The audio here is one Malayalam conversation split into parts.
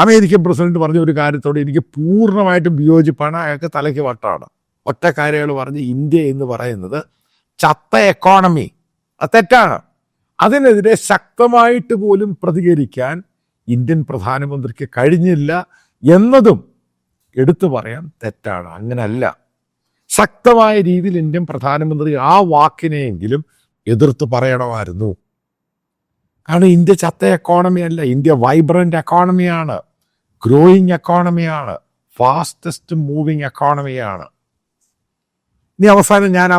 അമേരിക്കൻ പ്രസിഡന്റ് പറഞ്ഞ ഒരു കാര്യത്തോട് എനിക്ക് പൂർണ്ണമായിട്ടും വിയോജിപ്പാണ്. അയാൾക്ക് തലയ്ക്ക് വട്ടാണ്. ഒറ്റ കാര്യങ്ങൾ പറഞ്ഞ് ഇന്ത്യ എന്ന് പറയുന്നത് ചത്ത എക്കോണമി, അത് തെറ്റാണ്. അതിനെതിരെ ശക്തമായിട്ട് പോലും പ്രതികരിക്കാൻ ഇന്ത്യൻ പ്രധാനമന്ത്രിക്ക് കഴിഞ്ഞില്ല എന്നതും എടുത്തു പറയാൻ തെറ്റാണ്. അങ്ങനല്ല, ശക്തമായ രീതിയിൽ ഇന്ത്യൻ പ്രധാനമന്ത്രി ആ വാക്കിനെയെങ്കിലും എതിർത്ത് പറയണമായിരുന്നു. കാരണം ഇന്ത്യ ചത്ത എക്കോണമി അല്ല, ഇന്ത്യ വൈബ്രന്റ് എക്കോണമിയാണ്, ഗ്രോയിങ് എക്കോണമിയാണ്, ഫാസ്റ്റസ്റ്റ് മൂവിങ് എക്കോണമിയാണ്. ഇനി അവസാനം ഞാൻ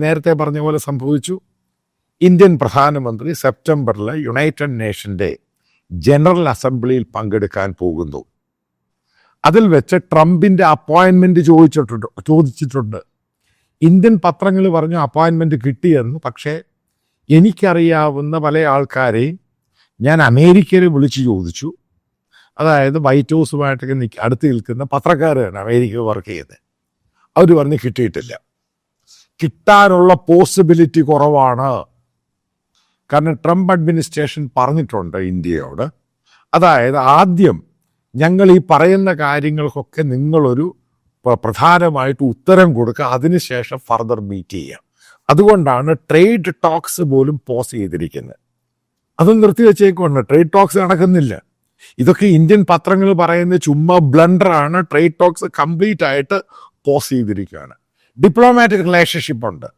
നേരത്തെ പറഞ്ഞ പോലെ സംഭവിച്ചു. ഇന്ത്യൻ പ്രധാനമന്ത്രി സെപ്റ്റംബറിൽ യുണൈറ്റഡ് നേഷൻ്റെ ജനറൽ അസംബ്ലിയിൽ പങ്കെടുക്കാൻ പോകുന്നു. അതിൽ വെച്ച് ട്രംപിൻ്റെ അപ്പോയിൻമെൻറ്റ് ചോദിച്ചിട്ടുണ്ട്. ഇന്ത്യൻ പത്രങ്ങൾ പറഞ്ഞു അപ്പോയിൻമെൻറ്റ് കിട്ടിയെന്ന്. പക്ഷേ എനിക്കറിയാവുന്ന പല ആൾക്കാരെയും ഞാൻ അമേരിക്കയിൽ വിളിച്ച് ചോദിച്ചു. അതായത് വൈറ്റ് ഹൗസുമായിട്ടൊക്കെ അടുത്ത് നിൽക്കുന്ന പത്രക്കാരാണ് അമേരിക്കയിൽ വർക്ക് ചെയ്യുന്നത്. അവർ പറഞ്ഞ് കിട്ടിയിട്ടില്ല. കിട്ടാനുള്ള പോസിബിലിറ്റി കുറവാണ്. കാരണം ട്രംപ് അഡ്മിനിസ്ട്രേഷൻ പറഞ്ഞിട്ടുണ്ട് ഇന്ത്യയോട്, അതായത് ആദ്യം ഞങ്ങൾ ഈ പറയുന്ന കാര്യങ്ങൾക്കൊക്കെ നിങ്ങളൊരു പ്രധാനമായിട്ട് ഉത്തരം കൊടുക്കുക, അതിനുശേഷം ഫർദർ മീറ്റ് ചെയ്യാം. അതുകൊണ്ടാണ് ട്രേഡ് ടോക്സ് പോലും പോസ് ചെയ്തിരിക്കുന്നത്. അത് നിർത്തിവെച്ചേക്കുവാണ്. ട്രേഡ് ടോക്സ് നടക്കുന്നില്ല. ഇതൊക്കെ ഇന്ത്യൻ പത്രങ്ങൾ പറയുന്ന ചുമ്മാ ബ്ലണ്ടറാണ്. ട്രേഡ് ടോക്സ് കംപ്ലീറ്റ് ആയിട്ട് പോസ് ചെയ്തിരിക്കുകയാണ്. ഡിപ്ലോമാറ്റിക് റിലേഷൻഷിപ്പ് ഉണ്ട്.